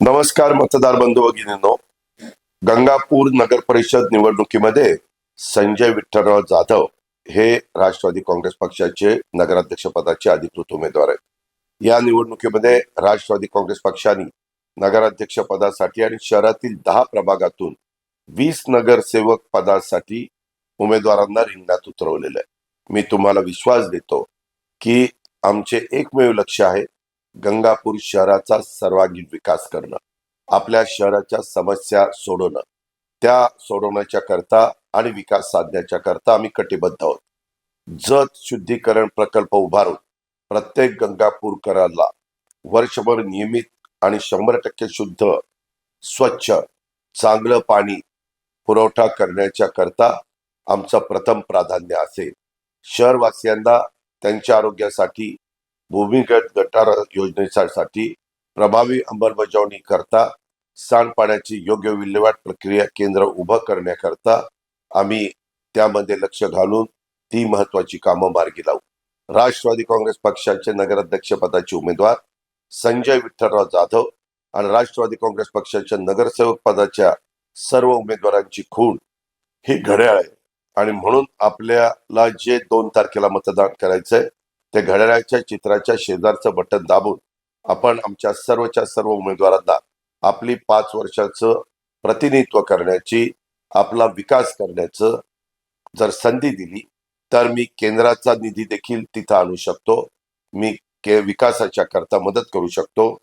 नमस्कार मतदार बंधू भगिनींनो, गंगापूर नगर परिषद निवडणुकीमध्ये संजय विठ्ठलराव जाधव हे राष्ट्रवादी काँग्रेस पक्षाचे नगराध्यक्ष पदाचे अधिकृत उमेदवार आहेत। या निवडणुकीमध्ये राष्ट्रवादी काँग्रेस पक्षाने नगराध्यक्ष पदासाठी आणि शहरातील 10 प्रभागातून 20 नगरसेवक पदासाठी उमेदवारांना रिंगणात उतरवलेलं आहे। मी तुम्हाला विश्वास देतो की आमचे एकमेव लक्ष्य आहे गंगापूर शहराचा सर्वांगीण विकास करणं, आपल्या शहराच्या समस्या सोडवणं, त्या सोडवण्याच्या करता आणि विकास साधण्याच्या करता आम्ही कटिबद्ध आहोत। जत शुद्धीकरण प्रकल्प उभारून प्रत्येक गंगापूरकरांना वर्षभर नियमित आणि 100% शुद्ध स्वच्छ चांगलं पाणी पुरवठा करण्याच्या करता आमचं प्रथम प्राधान्य असेल। शहरवासियांना त्यांच्या आरोग्यासाठी भूमिगत गटार योजनेसाठी प्रभावी अंमलबजावणी करता सांडपाण्याची योग्य विल्हेवाट प्रक्रिया केंद्र उभं करण्याकरता आम्ही त्यामध्ये लक्ष घालून ती महत्वाची कामं मार्गी लावू। राष्ट्रवादी काँग्रेस पक्षाचे नगराध्यक्ष पदाचे उमेदवार संजय विठ्ठलराव जाधव आणि राष्ट्रवादी काँग्रेस पक्षाच्या नगरसेवक पदाच्या सर्व उमेदवारांची खूण ही घड्याळ आहे आणि म्हणून आपल्याला जे 2 तारखेला मतदान करायचंय ते घड्याळाच्या चित्राच्या शेजारचं बटन दाबून आपण आमच्या सर्वच्या सर्व उमेदवारांना आपली 5 वर्षाचं प्रतिनिधित्व करण्याची, आपला विकास करण्याचं जर संधी दिली तर मी केंद्राचा निधी देखील तिथं आणू शकतो। मी विकासाच्या करता मदत करू शकतो।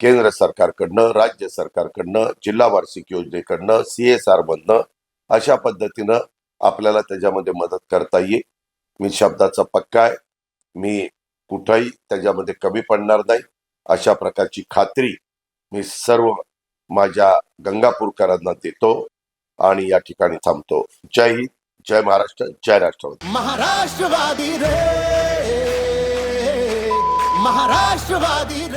केंद्र सरकारकडनं, राज्य सरकारकडनं, जिल्हा वार्षिक योजनेकडनं, CSR मधनं अशा पद्धतीनं आपल्याला त्याच्यामध्ये मदत करता येईल। मी शब्दाचा पक्का आहे, मी कुठेही त्याच्यामध्ये कमी पडणार नाही अशा प्रकारची खात्री मी सर्व माझ्या गंगापूरकरांना देतो आणि या ठिकाणी थांबतो। जय हिंद, जय महाराष्ट्र, जय राष्ट्रवादी। महाराष्ट्रवादी रे, महाराष्ट्रवादी।